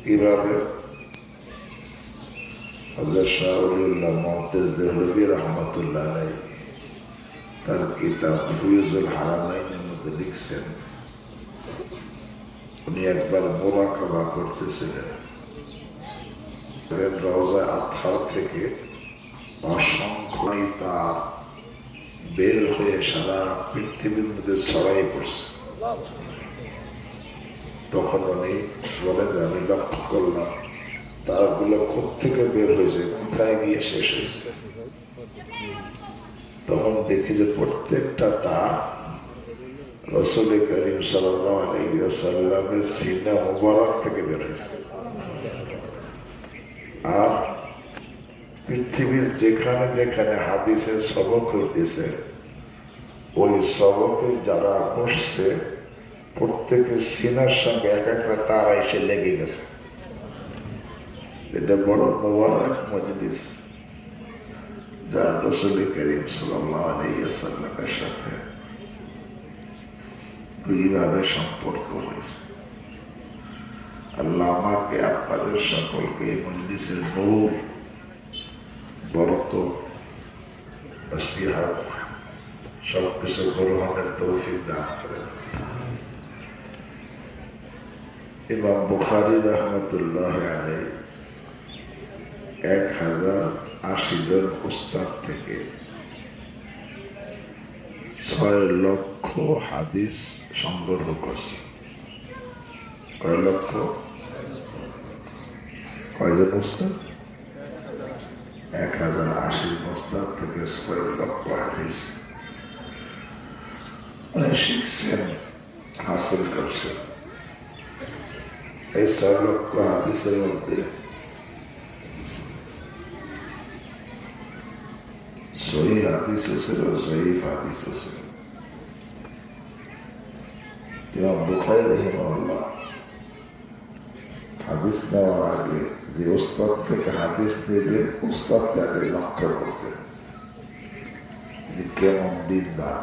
কিভাবে হযরত শাহ ওলিউল্লাহ মুআত্তাজ দেহলভী রাহমাতুল্লাহ আলাইহি তার কিতাব ফুয়ুজুল হারামাইনের মধ্যে লিখছেন, উনি একবার মুরাকাবা করতেছিলেন। রওজা আতহার থেকে অসংখ্য তার বের হয়ে সারা পৃথিবীর মধ্যে ছড়াই পড়ছে। তখন উনি বলে যে আমি লক্ষ্য করলাম তারগুলো কোত্থেকে বের হয়েছে, কোথায় গিয়ে শেষ হয়েছে। তখন দেখি যে প্রত্যেকটা তার রাসূল করিম সাল্লাল্লাহু আলাইহি ওয়াসাল্লামের সিনা মুবারক থেকে বের হয়েছে। আর পৃথিবীর যেখানে যেখানে হাদিসের সবক হইতেছে, ওই সবকে যারা বসছে প্রত্যেকের সিনার সঙ্গে এক একটা তারা এসে লেগে গেছে। এটা বড় মুবারক মজলিস, যা রাসূল করিম সাল্লাল্লাহু আলাইহি ওয়াসাল্লামের সাথে দুইভাবে সম্পর্ক হয়েছে। আল্লাহ আমাকে আপনাদের সকলকে এই মজলিসের নূর, বরকত, নসিহত সবকিছু গ্রহণের তৌফিক দান করেন। ইমাম বুখারী রাহমাতুল্লাহ আলাইহি 1080 জন উস্তাদ থেকে 6 লক্ষ হাদিস সংগ্রহ করছে। কয় লক্ষ? কয়জন উস্তাদ? 1080 উস্তাদ থেকে 6 লক্ষ হাদিস শিখছেন, হাসিল করছেন। এই 6 লক্ষ হাদিসের মধ্যে সহিহ হাদিসও ছিল, জয়ীফ হাদিসও ছিল। ইমাম বুখারী রাহিমাহুল্লাহ হাদিস নেওয়ার আগে যে উস্তাদ থেকে হাদিস নেবে, উস্তাদকে আগে লক্ষ্য করতেন কেমন দিনদার।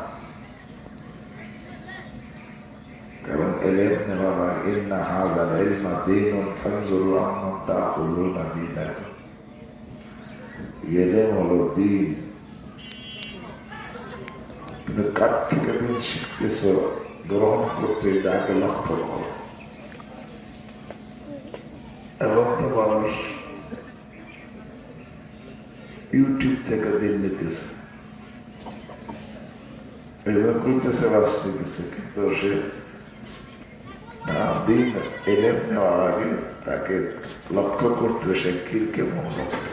কারণ এলেম নেওয়ার আগে ইন্না হাযাল ইলমা দীনুন ফানজুরু আম্মান তাখুযুনা দীনাকুম, এলেম হলো দিন, তুমি কার থেকে দিন শিখতেছ গ্রহণ করতে আগে লক্ষ্য করো। এবং তো মানুষ ইউটিউব থেকে দিন নিতেছে, এগুলো করতেছে, রাজনীতিছে, কিন্তু সে দিন এলেম নেওয়ার আগে তাকে লক্ষ্য করতে সে কিরকে মন করে।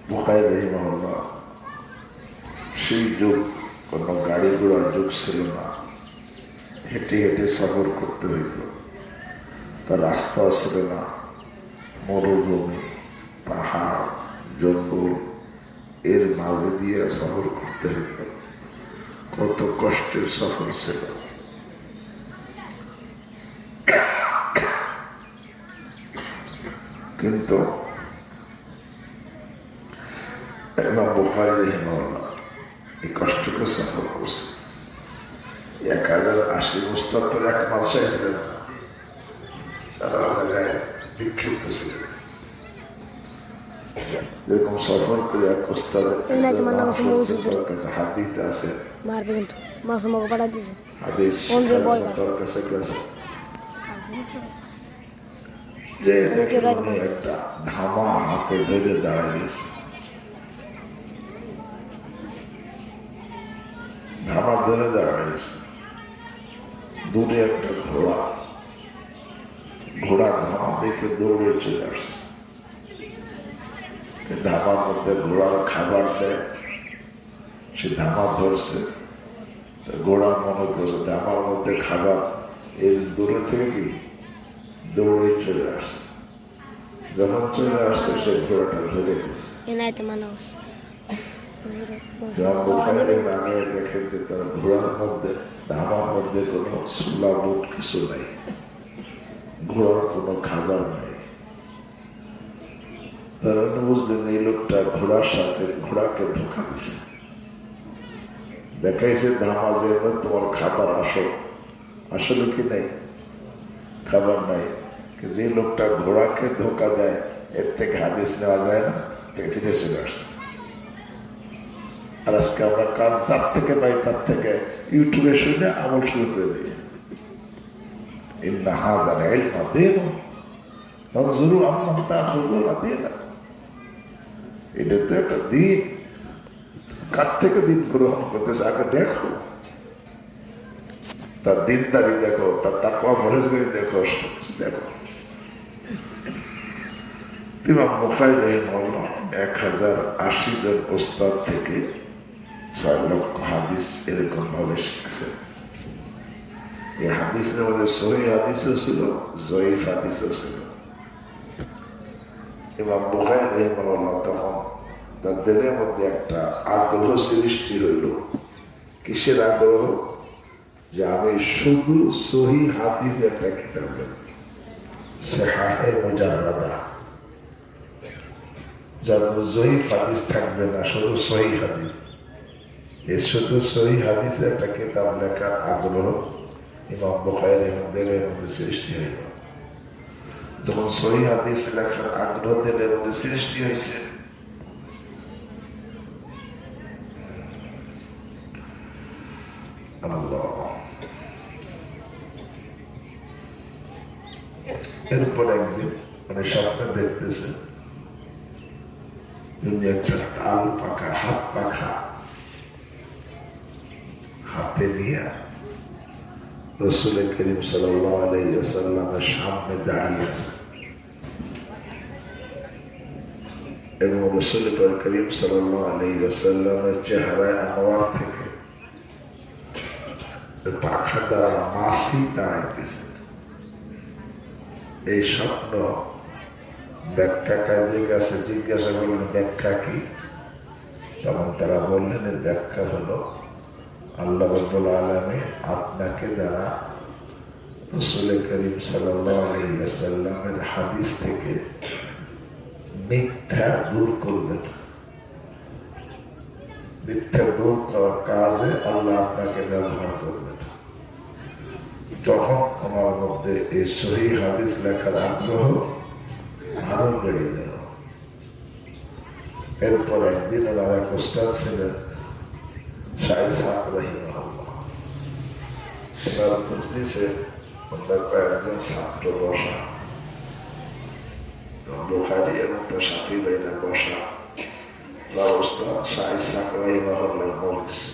বুখারী রাহিমাহুল্লাহ সেই যুগ কোন গাড়ি ঘোড়ার যুগ ছিল না, হেঁটে হেঁটে সফর করতে হইত। তার রাস্তা ছিল না, মরুভূমি, পাহাড়, জঙ্গল, এর মাঝে দিয়ে সফর করতে হইত। কত কষ্টের সফর ছিল। কিন্তু ইমাম বুখারী রাহিমাহুল্লাহ এই কষ্টকে সফর করছে। 1080 উস্তাদ তো এক মাদ্রাসায় ছিলেন, সারা জায়গায় বিক্ষিপ্ত ছিলেন। এরকম সফর করে এক উস্তাদের কাছে হাত দিতে আসে, হাদিস তোর কাছে গেছে যে একটা ধামা হাতে ধরে দাঁড়ায় গেছে। ধামা ধরে দাঁড়াইছে, দূরে একটা ঘোড়া, ঘোড়া ধামা দেখে দৌড়ে চলে আসছে। ধামার মধ্যে ঘোড়ার খাবার দেয়, সে ধামা ধরছে। ঘোড়া মনে করছে ধামার মধ্যে খাবার, এর দূরে থেকে কি দৌড়ে চলে আসছে। যখন চলে আসছে সে ঘোড়াটা ধরে গেছে। দেখেন যে তার ঘোড়ার মধ্যে, ধামার মধ্যে কোনো সুলা বুট কিছু নাই, ঘোড়ার কোনো খাবার নাই। তারা বুঝলেন এই লোকটা ঘোড়ার সাথে ঘোড়াকে ধোঁকা দিছে। দেখাইছে ধামা যে তোমার খাবার আসো, আসলে কি নাই, খাবার নাই, যে লোকটা ঘোড়াকে ধোকা দেয় এর থেকে হাদিস নেওয়া যায় না, ফিরে চলে আসছে। আর আজকে আমরা কান যার থেকে পাই তার থেকে ইউটিউবে শুনে আমল শুরু করে দিই। এটা তো একটা দিন, কার থেকে দিন গ্রহণ করতেছে আগে দেখো, তার দিনদারি দেখো, তার তাকওয়া পরহেজগারি দেখো, দেখো। ইমাম বুখারী রাহিমাহুল্লাহ 1080 জন ওস্তাদ থেকে 6 লক্ষ হাদিস এরকম ভাবে শিখছেন। এই হাদিসের মধ্যে সহিহ হাদিসও ছিল, জয়ীফ হাদিসও ছিল। ইমাম বুখারী রাহিমাহুল্লাহ তখন তার দিলের মধ্যে একটা আগ্রহ সৃষ্টি হইল। কিসের আগ্রহ? যে আমি শুধু সহিহ হাদিস একটা কিতাব লিখব, সিহাহে মুজাররাদা, যার জয়ীফ হাদিস থাকবে না, শুধু সহিহ হাদিস। এই শুধু সহিহ হাদিসের একটা কিতাব লেখার আগ্রহ ইমাম বুখারীর দিলের মধ্যে সৃষ্টি হইল। যখন সহিহ হাদিস লেখার আগ্রহ দিলের মধ্যে সৃষ্টি হয়েছে, এরপর একদিন মানে স্বপ্নে দেখতেছে একটা তাল পাখা, হাত পাখা হাতে নিয়ে রাসূল করিম সাল্লাল্লাহু আলাইহি ওয়াসাল্লামের সামনে দাঁড়িয়ে আছে এবং রাসূল করিম সাল্লাল্লাহু আলাইহি ওয়াসাল্লামের চেহারায় আনোয়ার থেকে পাখা দ্বারা মাছি দাঁড়াইতেছে। এই স্বপ্ন ব্যাখ্যাকারীদের কাছে জিজ্ঞাসা করলেন ব্যাখ্যা কি? তখন তারা বললেন এর ব্যাখ্যা হলো আল্লাহ রাব্বুল আলামিন আপনাকে দ্বারা রাসূল করিম সাল্লাল্লাহু আলাইহি ওয়াসাল্লামের হাদিস থেকে মিথ্যা দূর করবেন। মিথ্যা দূর করার কাজে আল্লাহ আপনাকে ব্যবহার করবেন। তখন আমার মধ্যে এই সহিহ হাদিস লেখার আগ্রহ আরো বেড়ে গেল। এরপর একদিন ওনার এক ওস্তাদ ছিলেন শাহ ইসহাক রাহিমাহুল্লাহ, ওনার মজলিসে ওনার কয়েকজন ছাত্র বসা, বুখারী এবং তার সাথী ভাইরা বসা অবস্থা শাহ ইসহাক রাহিমাহুল্লাহ মজলিসে।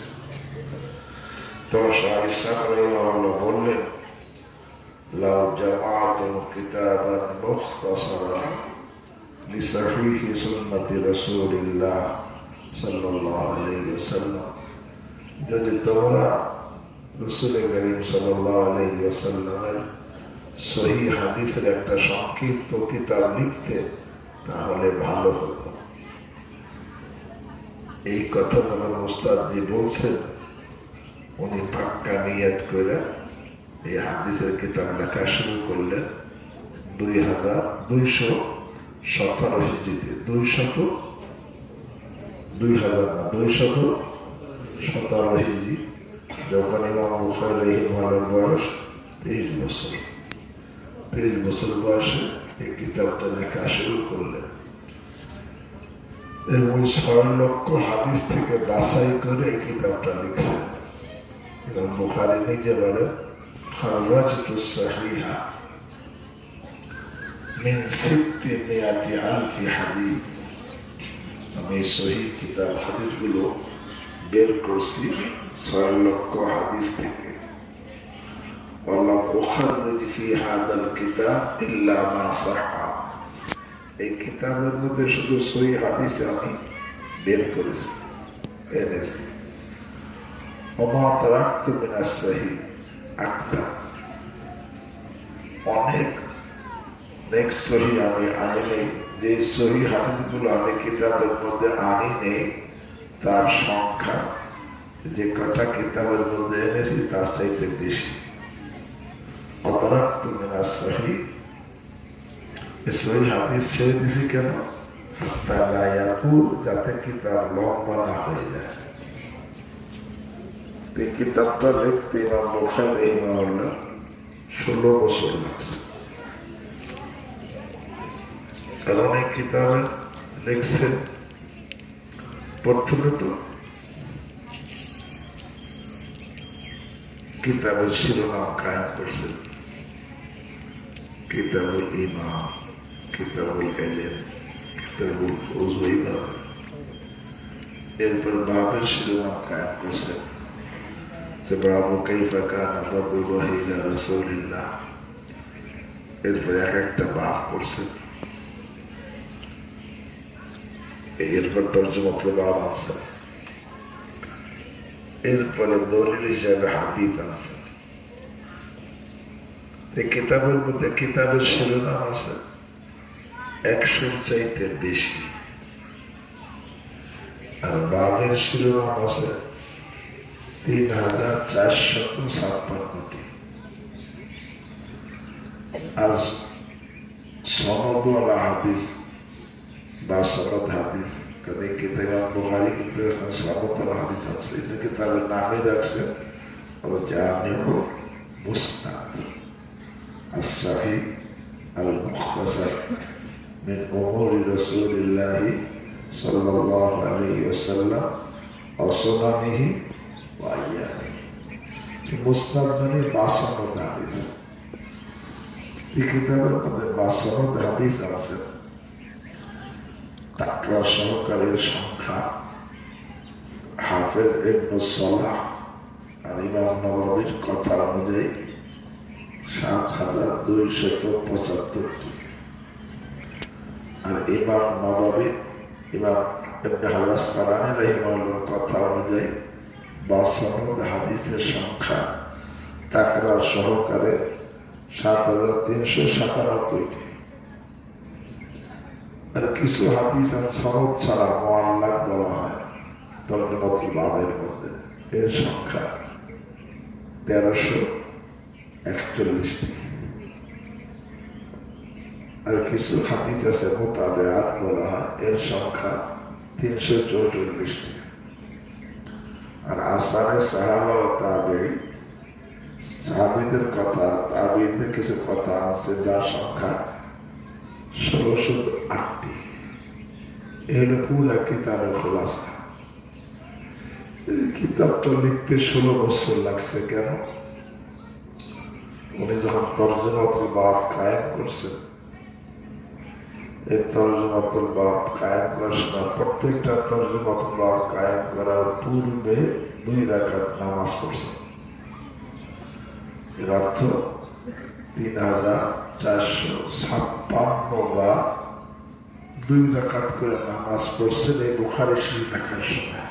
তো শাহ ইসহাক রাহিমাহুল্লাহ বললেন লাউ জামাআতুম কিতাবান মুখতাসারান লিসাহিহি সুন্নতি রাসূলিল্লাহ সাল্লাল্লাহু আলাইহি ওয়াসাল্লাম, যদি তোমরা রাসূল করিম সাল্লাল্লাহু আলাইহি ওয়াসাল্লামের সহিহ হাদিসের একটা সংক্ষিপ্ত কিতাব লিখতে তাহলে ভালো হতো। এই কথা যখন উস্তাদজি বলছেন, উনি পাক্কা নিয়ত করে এই হাদিসের কিতাব লেখা শুরু করলেন 2217 হিজরিতে। 217 হিজরি, যখন ইমাম বুখারী রাহিমাহুল্লাহর বয়স 23 বছর। 23 বছর বয়সে এই কিতাবটা লেখা শুরু করলেন এবং 6 লক্ষ হাদিস থেকে বাছাই করে এই কিতাবটা লিখছেন। ইমাম বুখারী নিজে বলেন খারাজতু সাহিহা মিন 600,000 হাদিস, আমি সহিহ কিতাব হাদিসগুলো বের করছি 6 লক্ষ হাদিস থেকে। ওয়ালাম উখাররিজ ফি হাদাল কিতাব ইল্লা মা সাহহা, এই কিতাবের মধ্যে শুধু সহিহ হাদিস আমি বের করেছি, এনেছি। ওমা তারাকতু মিনাস সহিহ আকতার, অনেক সহিহ আমি আনি নেই। যে সহিহ হাদিসগুলো আমি কিতাবের মধ্যে আনি নেই তার সংখ্যা যে কটা কিতাবের মধ্যে এনেছি তার চাইতে বেশি। অতারাকতু মিনাস সহিহ, সহিহ হাদিস ছেড়ে দিছি কেন? হাত্তা লা ইয়াতুল, যাতে কিতাব লম্বা না হয়ে যায়। এই কিতাবটা লিখতে ইমাম বুখারী রাহিমাহুল্লাহ 16 বছর লাগছে। আর অনেক কিতাবে লিখছেন। প্রথমে তো কিতাবের শিরোনাম কায়েম করছেন, কিতাবুল ইমান, কিতাবুল ইলম, কিতাবুল ওযু ইবাদত। এরপর বাবের শিরোনাম কায়েম করছেন যে বাবু কাইফা কানা বাদুল্লাহি ইলা রাসূলিল্লাহ। এরপর এক একটা বাব করছেন। এরপর তর্জমাতুল বাব আছে, এরপরে দলিল হিসাবে হাদিস আছে। এই কিতাবের মধ্যে কিতাবের শিরোনাম আছে 100-র চাইতে বেশি, আর বাবের শিরোনাম আছে 3456টি। আর সনদওয়ালা হাদিস বা সনদ হাদিস, কারণ কিতাব বুখারী কিন্তু এখন সনদওয়ালা হাদিস আছে, এই যে কিতাবের নামই রাখছে জামিউ মুসনাদ الصحيح المختصر من أمور رسول الله صلى الله عليه وسلم وسننه وأيامه। মুসনাদ মানে 52 হাদিস। এই কিতাবের মধ্যে 52 হাদিস আছে। তাকওয়া সহকারীর সংখ্যা হাফেজ ইবনে সালাহ আর ইমাম নববীর কথা অনুযায়ী 7275। আর ইমাম নববী, ইমাম ইবনে হাজার আসকালানী রাহিমাহুল্লাহর কথা অনুযায়ী 52 হাদিসের সংখ্যা তাকরার সহকারে 7397টি। আর কিছু হাদিস সনদ ছাড়া মুআল্লাক বলা হয় তর্জমাতুল বাবের মধ্যে, এর সংখ্যা 1341টি। আর কিছু হাদিস আছে মুতাবিআত বলা হয়, এর সংখ্যা 344টি। আর আসারে সাহাবা ও তাবেঈ, সাহাবীদের কথা, তাবেঈদের কিছু কথা আছে যার সংখ্যা 1608টি। এই হলো পুরা কিতাবের খোলাসা। কিতাবটা লিখতে 16 বছর লাগছে। কেন? উনি যখন তর্জমাতুল বাব কায়েম করছেন, এই তর্জমাতুল বাব কায়েম করার সময় প্রত্যেকটা তর্জমাতুল বাব কায়েম করার পূর্বে 2 রাকাত নামাজ পড়ছেন। এর অর্থ 3456 বার 2 রাকাত করে নামাজ পড়ছেন এই বুখারী শরীফ লেখার সময়।